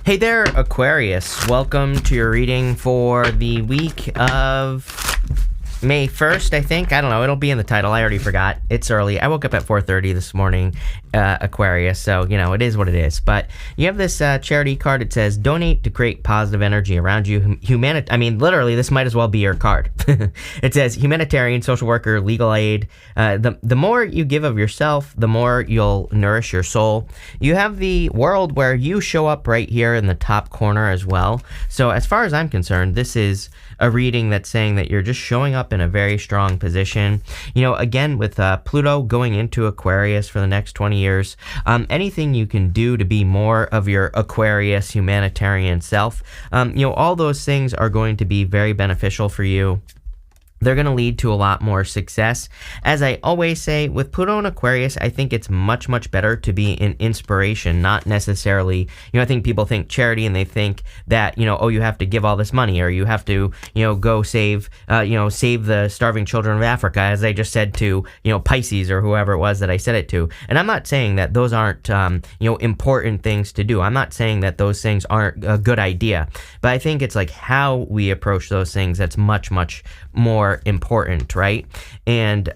Hey there, Aquarius. Welcome to your reading for the week of May 1st, I think. I don't know. It'll be in the title. I already forgot. It's early. I woke up at 4:30 this morning, Aquarius, so, it is what it is. But you have this charity card. It says, donate to create positive energy around you. Literally, this might as well be your card. It says, humanitarian, social worker, legal aid. The more you give of yourself, the more you'll nourish your soul. You have the world where you show up right here in the top corner as well. So as far as I'm concerned, this is a reading that's saying that you're just showing up in a very strong position. Again, with Pluto going into Aquarius for the next 20 years, anything you can do to be more of your Aquarius humanitarian self, all those things are going to be very beneficial for you. They're going to lead to a lot more success. As I always say, with Pluto and Aquarius, I think it's much, much better to be an inspiration, not necessarily, I think people think charity and they think that, you have to give all this money or you have to, go save the starving children of Africa, as I just said to, Pisces or whoever it was that I said it to. And I'm not saying that those aren't, important things to do. I'm not saying that those things aren't a good idea, but I think it's like how we approach those things that's much, much more important, right? And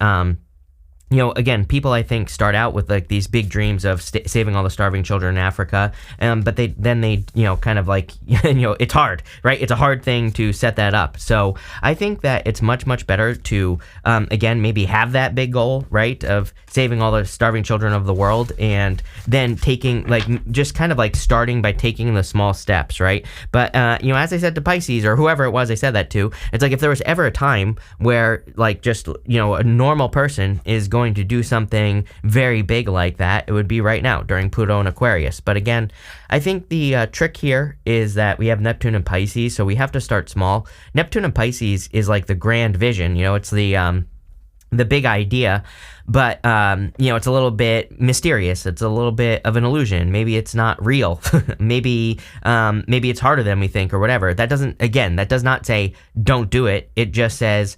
again, people I think start out with like these big dreams of saving all the starving children in Africa, but they kind of like it's hard, right? It's a hard thing to set that up. So I think that it's much, much better to again maybe have that big goal, right, of saving all the starving children of the world, and then taking just kind of like starting by taking the small steps, right? But as I said to Pisces or whoever it was I said that to, it's like if there was ever a time where a normal person is going to do something very big like that, it would be right now during Pluto and Aquarius. But again, I think the trick here is that we have Neptune and Pisces, so we have to start small. Neptune and Pisces is like the grand vision, it's the big idea, but it's a little bit mysterious. It's a little bit of an illusion. Maybe it's not real. maybe it's harder than we think or whatever. That does not say don't do it. It just says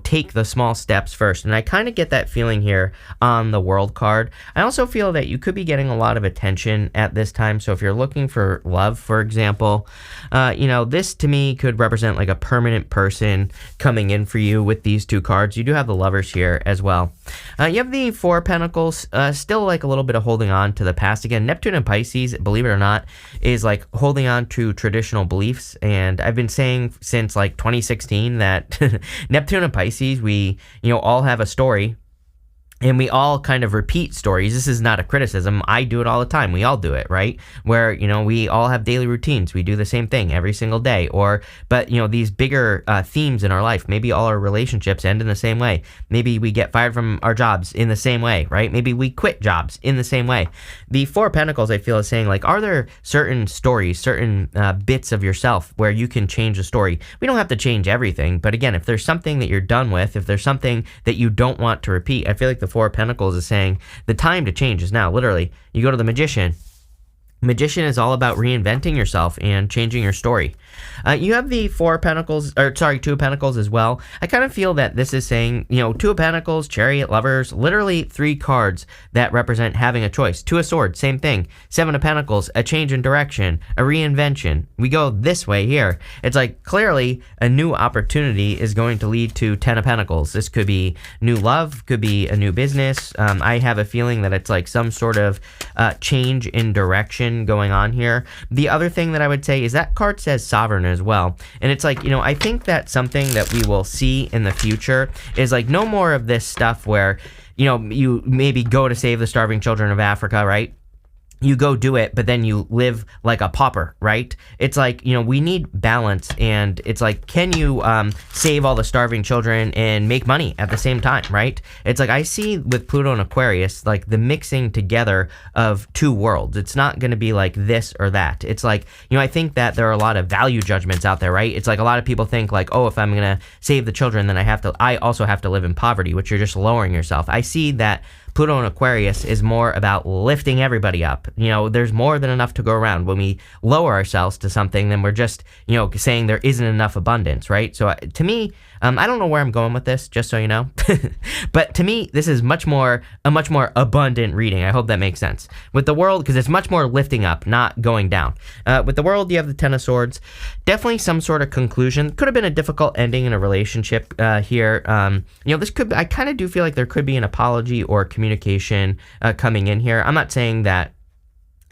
take the small steps first. And I kind of get that feeling here on the World card. I also feel that you could be getting a lot of attention at this time. So if you're looking for love, for example, this to me could represent like a permanent person coming in for you with these two cards. You do have the Lovers here as well. You have the Four of Pentacles, still like a little bit of holding on to the past. Again, Neptune and Pisces, believe it or not, is like holding on to traditional beliefs. And I've been saying since like 2016 that Neptune and Pisces, we all have a story, and we all kind of repeat stories. This is not a criticism. I do it all the time. We all do it, right? Where, we all have daily routines. We do the same thing every single day. But these bigger themes in our life, maybe all our relationships end in the same way. Maybe we get fired from our jobs in the same way, right? Maybe we quit jobs in the same way. The Four of Pentacles, I feel, is saying, like, are there certain stories, certain bits of yourself where you can change the story? We don't have to change everything. But again, if there's something that you're done with, if there's something that you don't want to repeat, I feel like the Four of Pentacles is saying the time to change is now. Literally, you go to the Magician. Magician is all about reinventing yourself and changing your story. You have the Two of Pentacles as well. I kind of feel that this is saying, Two of Pentacles, Chariot, Lovers, literally three cards that represent having a choice. Two of Swords, same thing. Seven of Pentacles, a change in direction, a reinvention. We go this way here. It's like clearly a new opportunity is going to lead to Ten of Pentacles. This could be new love, could be a new business. I have a feeling that it's like some sort of change in direction going on here. The other thing that I would say is that card says Sovereign as well. And it's like, I think that something that we will see in the future is like no more of this stuff where, you maybe go to save the starving children of Africa, right? You go do it, but then you live like a pauper, right? It's like, we need balance, and it's like, can you save all the starving children and make money at the same time, right? It's like, I see with Pluto and Aquarius, like the mixing together of two worlds. It's not going to be like this or that. It's like, I think that there are a lot of value judgments out there, right? It's like a lot of people think like, oh, if I'm going to save the children, then I also have to live in poverty, which you're just lowering yourself. I see that Pluto in Aquarius is more about lifting everybody up. There's more than enough to go around. When we lower ourselves to something, then we're just, saying there isn't enough abundance, right? So to me, I don't know where I'm going with this, just so you know. But to me, this is a much more abundant reading. I hope that makes sense. With the World, because it's much more lifting up, not going down. With the World, you have the Ten of Swords. Definitely some sort of conclusion. Could have been a difficult ending in a relationship here. I kind of do feel like there could be an apology or communication coming in here. I'm not saying that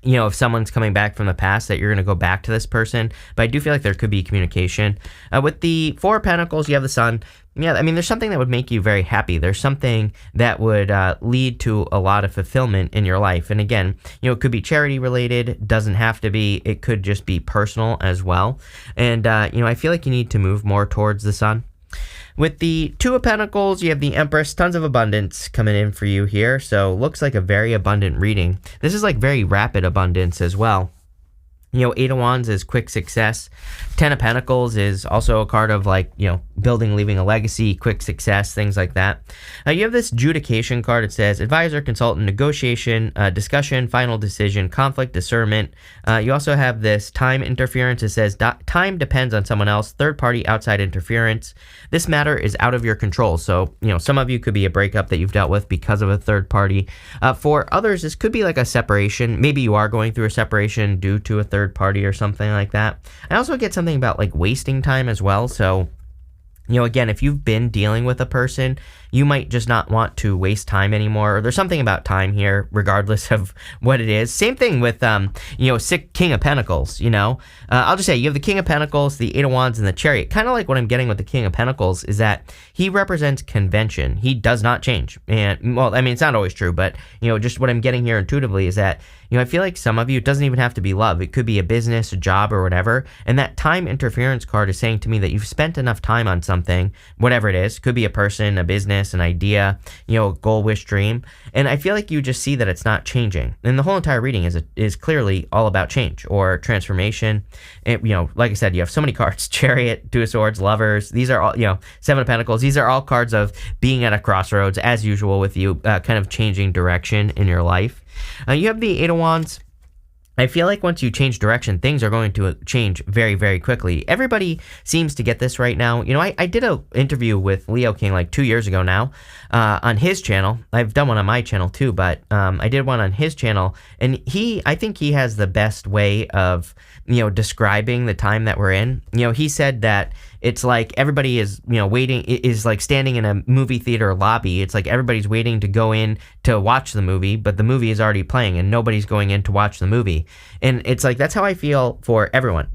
if someone's coming back from the past that you're going to go back to this person, but I do feel like there could be communication. With the Four of Pentacles, you have the Sun. Yeah, I mean, there's something that would make you very happy. There's something that would lead to a lot of fulfillment in your life. And again, it could be charity related, doesn't have to be. It could just be personal as well. And, I feel like you need to move more towards the Sun. With the Two of Pentacles, you have the Empress, tons of abundance coming in for you here. So looks like a very abundant reading. This is like very rapid abundance as well. Eight of Wands is quick success. Ten of Pentacles is also a card of building, leaving a legacy, quick success, things like that. You have this Judication card. It says advisor, consultant, negotiation, discussion, final decision, conflict, discernment. You also have this Time interference. It says time depends on someone else, third party, outside interference. This matter is out of your control. So, some of you could be a breakup that you've dealt with because of a third party. For others, this could be like a separation. Maybe you are going through a separation due to a third party or something like that. I also get something about wasting time as well. So, again, if you've been dealing with a person, you might just not want to waste time anymore. Or there's something about time here, regardless of what it is. Same thing with, King of Pentacles, I'll just say, you have the King of Pentacles, the Eight of Wands, and the Chariot. Kind of like what I'm getting with the King of Pentacles is that he represents convention. He does not change. And, well, I mean, it's not always true, but, just what I'm getting here intuitively is that, I feel like some of you, it doesn't even have to be love. It could be a business, a job, or whatever. And that time interference card is saying to me that you've spent enough time on something, whatever it is. Could be a person, a business, an idea, a goal, wish, dream. And I feel like you just see that it's not changing. And the whole entire reading is clearly all about change or transformation. And, like I said, you have so many cards: Chariot, Two of Swords, Lovers. These are all, Seven of Pentacles. These are all cards of being at a crossroads, as usual with you, kind of changing direction in your life. You have the Eight of Wands. I feel like once you change direction, things are going to change very, very quickly. Everybody seems to get this right now. I did an interview with Leo King 2 years ago now on his channel. I've done one on my channel too, but I did one on his channel. And I think he has the best way of, describing the time that we're in. He said that it's like everybody is, waiting, is like standing in a movie theater lobby. It's like everybody's waiting to go in to watch the movie, but the movie is already playing and nobody's going in to watch the movie. And it's like, that's how I feel for everyone.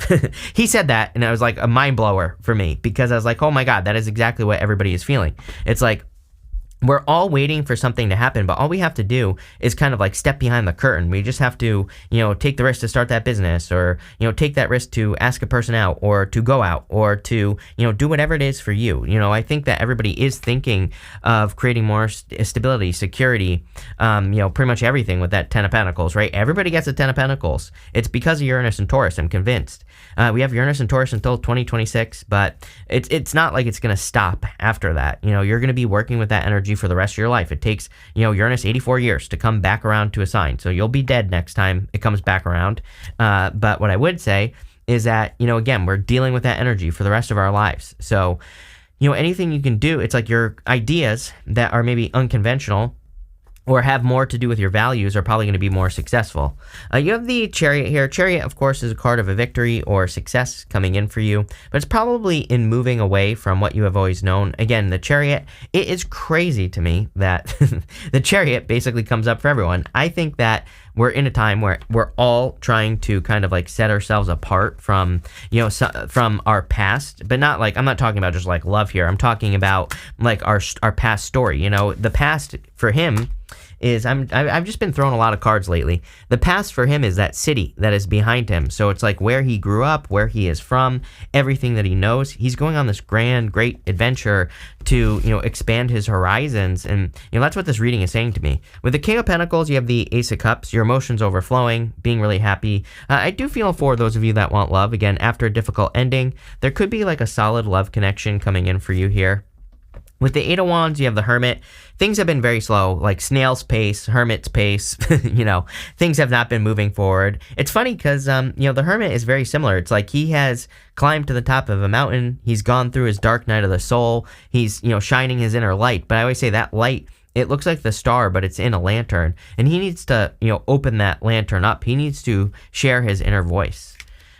He said that, and it was like a mind blower for me, because I was like, oh my God, that is exactly what everybody is feeling. It's like, we're all waiting for something to happen, but all we have to do is kind of step behind the curtain. We just have to, take the risk to start that business, or, take that risk to ask a person out, or to go out, or to, do whatever it is for you. I think that everybody is thinking of creating more stability, security, pretty much everything with that Ten of Pentacles, right? Everybody gets a Ten of Pentacles. It's because of Uranus and Taurus, I'm convinced. We have Uranus and Taurus until 2026, but it's not like it's going to stop after that. You're going to be working with that energy for the rest of your life. It takes, Uranus 84 years to come back around to a sign. So you'll be dead next time it comes back around. But what I would say is that, again, we're dealing with that energy for the rest of our lives. So, anything you can do, it's like your ideas that are maybe unconventional or have more to do with your values are probably going to be more successful. You have the Chariot here. Chariot, of course, is a card of a victory or success coming in for you, but it's probably in moving away from what you have always known. Again, the Chariot, it is crazy to me that the Chariot basically comes up for everyone. I think that we're in a time where we're all trying to kind of set ourselves apart from, from our past, but not I'm not talking about just love here. I'm talking about our past story. The past for him is I've just been throwing a lot of cards lately. The past for him is that city that is behind him. So it's where he grew up, where he is from, everything that he knows. He's going on this great adventure to, expand his horizons. And, that's what this reading is saying to me. With the King of Pentacles, you have the Ace of Cups, your emotions overflowing, being really happy. I do feel for those of you that want love, again, after a difficult ending, there could be a solid love connection coming in for you here. With the Eight of Wands, you have the Hermit. Things have been very slow, like snail's pace, hermit's pace. Things have not been moving forward. It's funny because, the Hermit is very similar. It's like he has climbed to the top of a mountain. He's gone through his dark night of the soul. He's, shining his inner light. But I always say that light, it looks like the star, but it's in a lantern. And he needs to, open that lantern up. He needs to share his inner voice.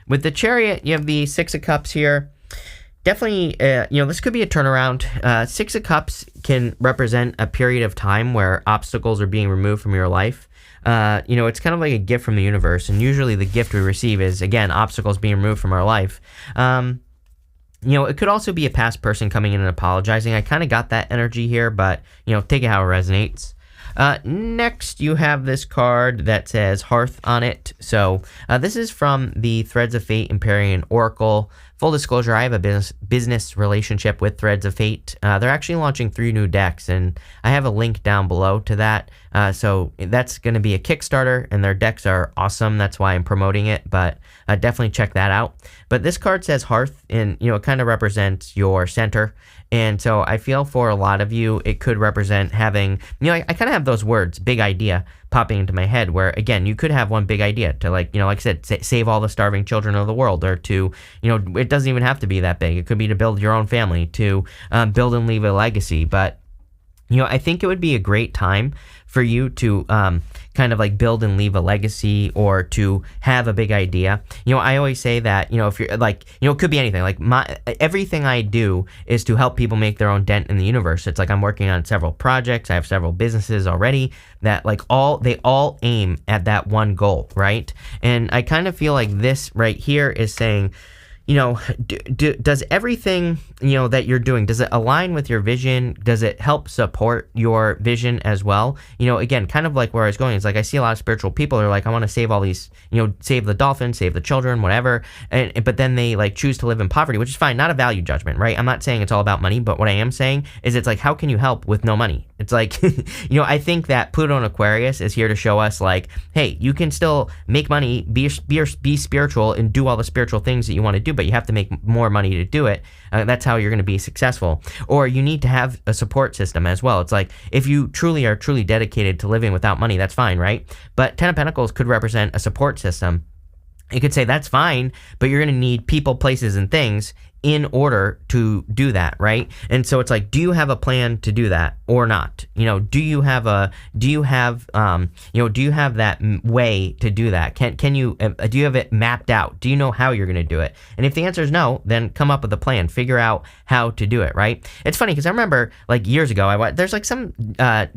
With the Chariot, you have the Six of Cups here. Definitely, this could be a turnaround. Six of Cups can represent a period of time where obstacles are being removed from your life. It's kind of like a gift from the universe, and usually the gift we receive is, again, obstacles being removed from our life. It could also be a past person coming in and apologizing. I kind of got that energy here, but, take it how it resonates. Next, you have this card that says Hearth on it. So this is from the Threads of Fate Empyrean Oracle. Full disclosure, I have a business relationship with Threads of Fate. They're actually launching 3 new decks, and I have a link down below to that. So that's going to be a Kickstarter, and their decks are awesome. That's why I'm promoting it, but definitely check that out. But this card says Hearth, and, it kind of represents your center. And so I feel for a lot of you, it could represent having, I kind of have those words, big idea, popping into my head where, again, you could have one big idea to, like I said, save all the starving children of the world, or to, it doesn't even have to be that big. It could be to build your own family, to build and leave a legacy. But, I think it would be a great time for you to kind of like build and leave a legacy, or to have a big idea. I always say that, if you're like, it could be anything. Like everything I do is to help people make their own dent in the universe. It's like I'm working on several projects. I have several businesses already that they all aim at that one goal, right? And I kind of feel like this right here is saying, does everything, that you're doing, does it align with your vision? Does it help support your vision as well? Again, kind of like where I was going, is like I see a lot of spiritual people are like, I want to save all these, save the dolphins, save the children, whatever. But then they like choose to live in poverty, which is fine, not a value judgment, right? I'm not saying it's all about money, but what I am saying is it's like, how can you help with no money? It's like, I think that Pluto and Aquarius is here to show us like, hey, you can still make money, be spiritual, and do all the spiritual things that you want to do, but you have to make more money to do it. That's how you're going to be successful. Or you need to have a support system as well. It's like, if you are truly dedicated to living without money, that's fine, right? But Ten of Pentacles could represent a support system. It could say that's fine, but you're going to need people, places, and things in order to do that, right? And so it's like, do you have a plan to do that or not? Do you have that way to do that? Do you have it mapped out? Do you know how you're going to do it? And if the answer is no, then come up with a plan, figure out how to do it, right? It's funny because I remember like years ago, there's like some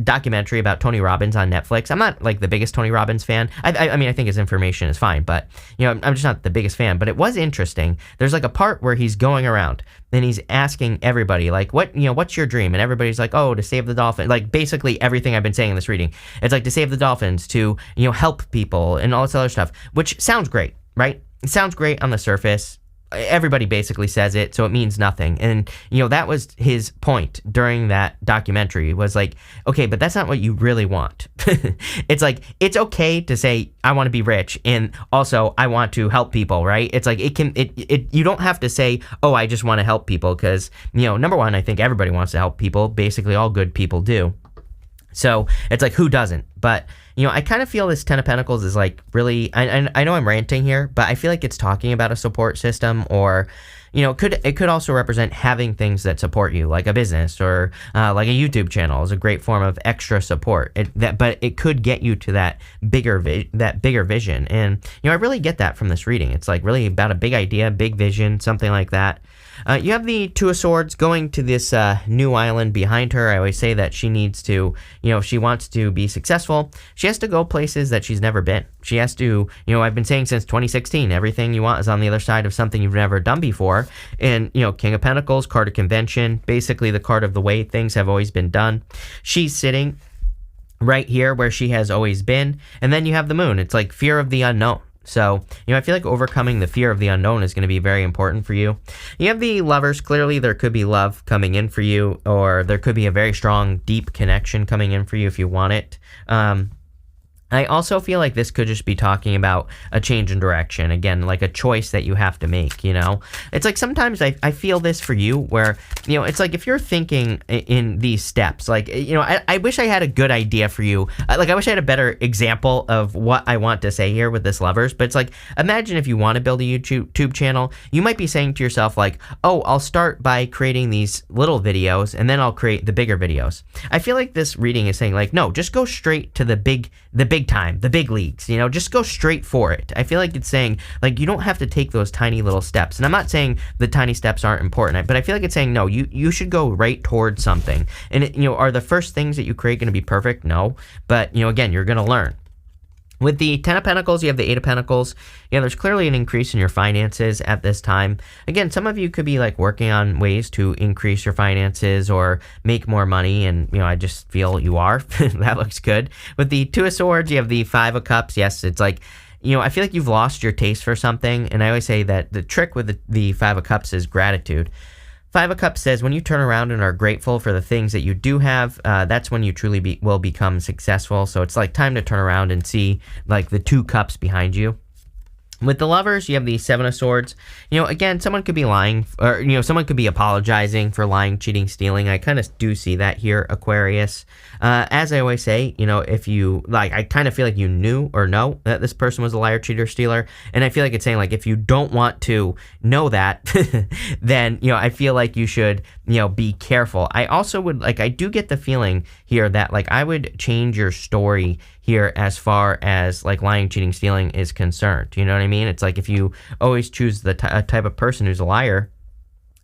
documentary about Tony Robbins on Netflix. I'm not like the biggest Tony Robbins fan. I mean, I think his information is fine, but I'm just not the biggest fan, but it was interesting. There's like a part where he's going around and he's asking everybody like, what's your dream? And everybody's like, oh, to save the dolphin. Like basically everything I've been saying in this reading, it's like to save the dolphins, to help people, and all this other stuff, which sounds great, right? It sounds great on the surface. Everybody basically says it, so it means nothing. And that was his point during that documentary, was like, okay, but that's not what you really want. It's like, it's okay to say I want to be rich, and also I want to help people, right? It's like you don't have to say, oh, I just want to help people, because number one, I think everybody wants to help people. Basically all good people do. So it's like, who doesn't? But I kind of feel this Ten of Pentacles is like really, I know I'm ranting here, but I feel like it's talking about a support system, or it could also represent having things that support you, like a business, or like a YouTube channel is a great form of extra support. But it could get you to that bigger vision. And I really get that from this reading. It's like really about a big idea, big vision, something like that. You have the Two of Swords going to this new island behind her. I always say that she needs to, if she wants to be successful, she has to go places that she's never been. She has to, I've been saying since 2016, everything you want is on the other side of something you've never done before. And, King of Pentacles, card of convention, basically the card of the way things have always been done. She's sitting right here where she has always been. And then you have the Moon. It's like fear of the unknown. So, I feel like overcoming the fear of the unknown is going to be very important for you. You have the Lovers. Clearly, there could be love coming in for you, or there could be a very strong, deep connection coming in for you if you want it. I also feel like this could just be talking about a change in direction. Again, like a choice that you have to make, you know? It's like sometimes I feel this for you where, you know, it's like if you're thinking in these steps, like, you know, I wish I had a good idea for you. Like, I wish I had a better example of what I want to say here with this lovers, but it's like, imagine if you want to build a YouTube channel, you might be saying to yourself like, oh, I'll start by creating these little videos and then I'll create the bigger videos. I feel like this reading is saying like, no, just go straight to the big time, the big leagues, you know, just go straight for it. I feel like it's saying like, you don't have to take those tiny little steps. And I'm not saying the tiny steps aren't important, but I feel like it's saying, no, you should go right towards something. And it, you know, are the first things that you create going to be perfect? No. But, you know, again, you're going to learn. With the 10 of Pentacles, you have the 8 of Pentacles. Yeah, there's clearly an increase in your finances at this time. Again, some of you could be like working on ways to increase your finances or make more money. And, you know, I just feel you are. That looks good. With the 2 of Swords, you have the 5 of Cups. Yes, it's like, you know, I feel like you've lost your taste for something. And I always say that the trick with the 5 of Cups is gratitude. 5 of Cups says when you turn around and are grateful for the things that you do have, that's when you truly will become successful. So it's like time to turn around and see like the 2 cups behind you. With the Lovers, you have the 7 of Swords. You know, again, someone could be lying, or, you know, someone could be apologizing for lying, cheating, stealing. I kind of do see that here, Aquarius. As I always say, you know, if you, like, I kind of feel like you knew or know that this person was a liar, cheater, stealer. And I feel like it's saying, like, if you don't want to know that, then, you know, I feel like you should, you know, be careful. I also would, like, I do get the feeling here that, like, I would change your story here as far as like lying, cheating, stealing is concerned. You know what I mean? It's like if you always choose the type of person who's a liar,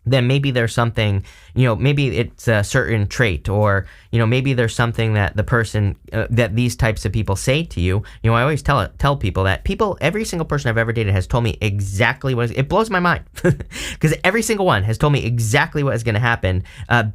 then maybe there's something, you know, maybe it's a certain trait, or, you know, maybe there's something that the person, that these types of people say to you. You know, I always tell people that every single person I've ever dated has told me exactly what it blows my mind, because every single one has told me exactly what is going to happen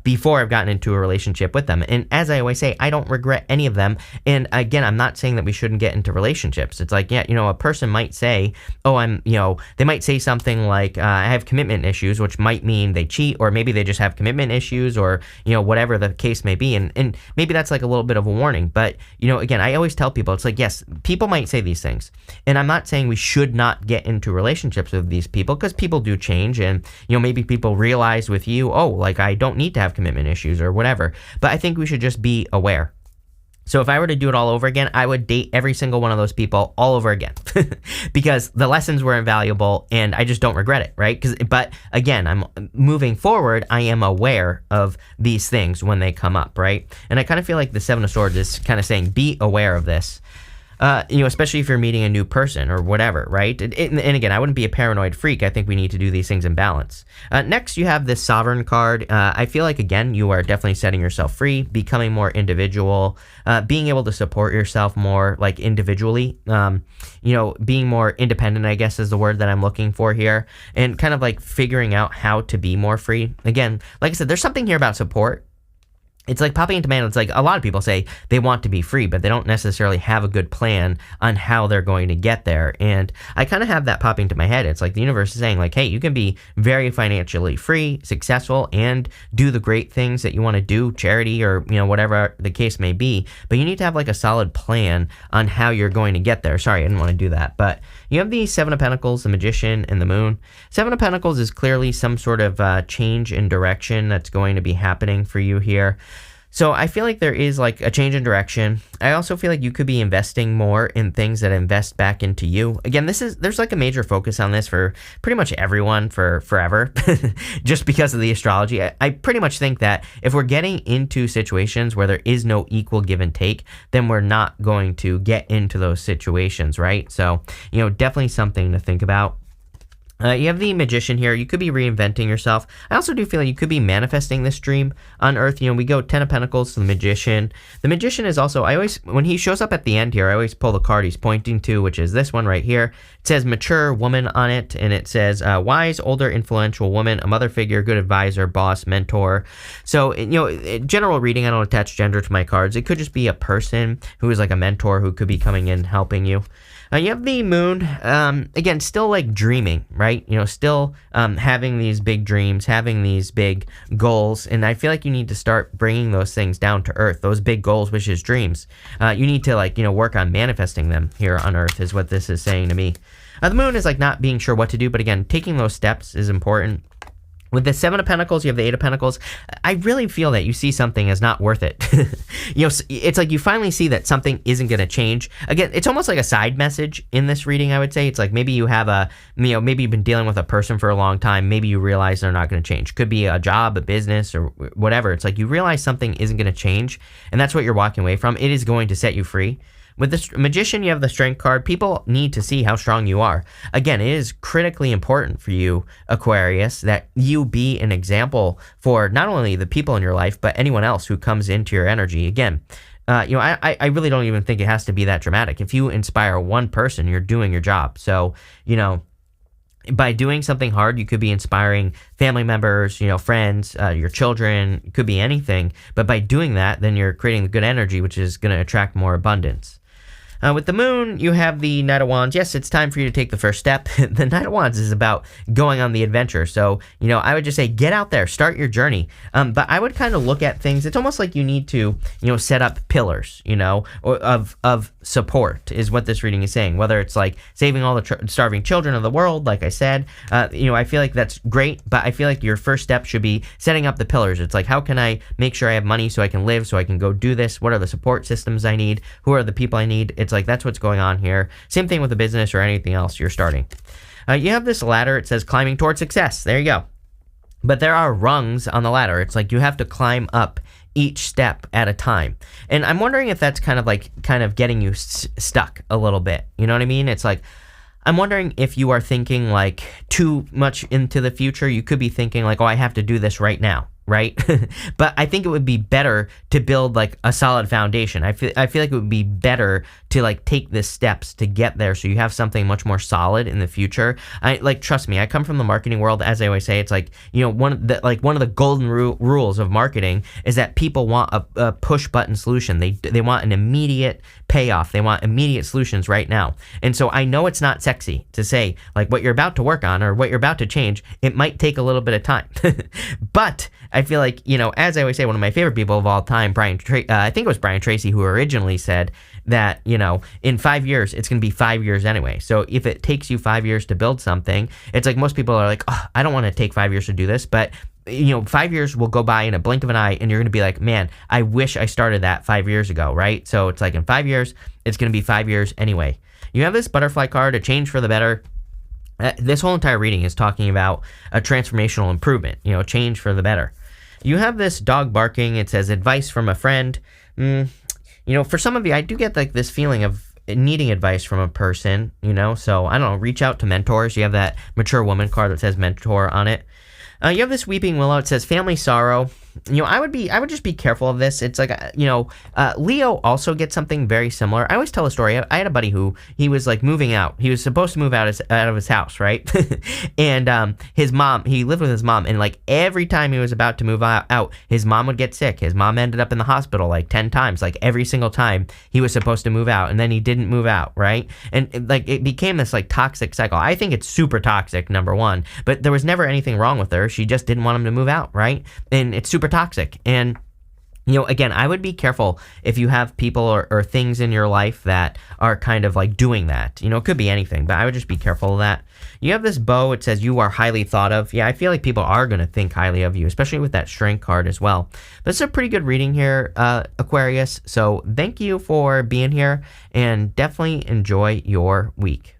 before I've gotten into a relationship with them. And as I always say, I don't regret any of them. And again, I'm not saying that we shouldn't get into relationships. It's like, yeah, you know, a person might say, oh, you know, they might say something like, I have commitment issues, which might mean they cheat, or maybe they just have commitment issues, or, you know, whatever the case may be. And maybe that's like a little bit of a warning. But, you know, again, I always tell people, it's like, yes, people might say these things. And I'm not saying we should not get into relationships with these people, because people do change. And, you know, maybe people realize with you, oh, like I don't need to have commitment issues or whatever. But I think we should just be aware. So if I were to do it all over again, I would date every single one of those people all over again, because the lessons were invaluable and I just don't regret it, right? But again, I'm moving forward. I am aware of these things when they come up, right? And I kind of feel like the 7 of Swords is kind of saying, be aware of this. You know, especially if you're meeting a new person or whatever, right? And again, I wouldn't be a paranoid freak. I think we need to do these things in balance. Next, you have this Sovereign card. I feel like, again, you are definitely setting yourself free, becoming more individual, being able to support yourself more, like, individually. You know, being more independent, I guess, is the word that I'm looking for here. And kind of, like, figuring out how to be more free. Again, like I said, there's something here about support. It's like popping into man. It's like a lot of people say they want to be free, but they don't necessarily have a good plan on how they're going to get there. And I kind of have that popping to my head. It's like the universe is saying, like, hey, you can be very financially free, successful, and do the great things that you want to do, charity, or, you know, whatever the case may be. But you need to have like a solid plan on how you're going to get there. Sorry, I didn't want to do that. But you have the 7 of Pentacles, the Magician, and the Moon. 7 of Pentacles is clearly some sort of change in direction that's going to be happening for you here. So I feel like there is like a change in direction. I also feel like you could be investing more in things that invest back into you. Again, there's like a major focus on this for pretty much everyone for forever, just because of the astrology. I pretty much think that if we're getting into situations where there is no equal give and take, then we're not going to get into those situations, right? So, you know, definitely something to think about. You have the Magician here. You could be reinventing yourself. I also do feel like you could be manifesting this dream on Earth. You know, we go 10 of Pentacles to the Magician. The Magician is also, when he shows up at the end here, I always pull the card he's pointing to, which is this one right here. It says mature woman on it, and it says wise, older, influential woman, a mother figure, good advisor, boss, mentor. So, you know, general reading, I don't attach gender to my cards. It could just be a person who is like a mentor who could be coming in helping you. You have the moon, again, still like dreaming, right? Still having these big dreams, having these big goals. And I feel like you need to start bringing those things down to earth, those big goals, wishes, dreams. You need to work on manifesting them here on earth is what this is saying to me. The moon is like not being sure what to do, but again, taking those steps is important. With the Seven of Pentacles, you have the Eight of Pentacles. I really feel that you see something as not worth it. It's like you finally see that something isn't going to change. Again, it's almost like a side message in this reading, I would say. It's like maybe you have maybe you've been dealing with a person for a long time. Maybe you realize they're not going to change. Could be a job, a business, or whatever. It's like you realize something isn't going to change, and that's what you're walking away from. It is going to set you free. With the Magician, you have the Strength card. People need to see how strong you are. Again, it is critically important for you, Aquarius, that you be an example for not only the people in your life, but anyone else who comes into your energy. Again, I really don't even think it has to be that dramatic. If you inspire one person, you're doing your job. So, by doing something hard, you could be inspiring family members, friends, your children. It could be anything. But by doing that, then you're creating good energy, which is going to attract more abundance. With the moon, you have the Knight of Wands. Yes, it's time for you to take the first step. The Knight of Wands is about going on the adventure. So, I would just say get out there, start your journey. But I would kind of look at things. It's almost like you need to, set up pillars, or of support is what this reading is saying. Whether it's like saving all the starving children of the world, like I said, I feel like that's great. But I feel like your first step should be setting up the pillars. It's like, how can I make sure I have money so I can live, so I can go do this? What are the support systems I need? Who are the people I need? It's like that's what's going on here. Same thing with a business or anything else you're starting. You have this ladder. It says climbing toward success. There you go. But there are rungs on the ladder. It's like you have to climb up each step at a time. And I'm wondering if that's kind of getting you stuck a little bit. You know what I mean? It's like, I'm wondering if you are thinking like too much into the future. You could be thinking like, oh, I have to do this right now. Right? But I think it would be better to build like a solid foundation. I feel like it would be better to like take the steps to get there so you have something much more solid in the future. Trust me, I come from the marketing world. As I always say, it's like, one of the golden rules of marketing is that people want a push button solution. They want an immediate payoff. They want immediate solutions right now. And so I know it's not sexy to say like what you're about to work on or what you're about to change. It might take a little bit of time, but I feel like, as I always say, one of my favorite people of all time, I think it was Brian Tracy, who originally said that, in 5 years, it's going to be 5 years anyway. So if it takes you 5 years to build something, it's like most people are like, oh, I don't want to take 5 years to do this. But, 5 years will go by in a blink of an eye and you're going to be like, man, I wish I started that 5 years ago, right? So it's like in 5 years, it's going to be 5 years anyway. You have this butterfly card, a change for the better. This whole entire reading is talking about a transformational improvement, change for the better. You have this dog barking. It says advice from a friend. For some of you, I do get like this feeling of needing advice from a person, so I don't know, reach out to mentors. You have that mature woman card that says mentor on it. You have this weeping willow. It says family sorrow. I would just be careful of this. It's like, Leo also gets something very similar. I always tell a story. I had a buddy who, he was like moving out. He was supposed to move out of his house, right? And his mom, he lived with his mom, and like every time he was about to move out, his mom would get sick. His mom ended up in the hospital like 10 times, like every single time he was supposed to move out, and then he didn't move out, right? And like it became this like toxic cycle. I think it's super toxic, number one, but there was never anything wrong with her. She just didn't want him to move out, right? And it's super toxic. And again, I would be careful if you have people or things in your life that are kind of like doing that. It could be anything, but I would just be careful of that. You have this bow. It says you are highly thought of. Yeah, I feel like people are going to think highly of you, especially with that strength card as well. But it's a pretty good reading here, Aquarius. So thank you for being here and definitely enjoy your week.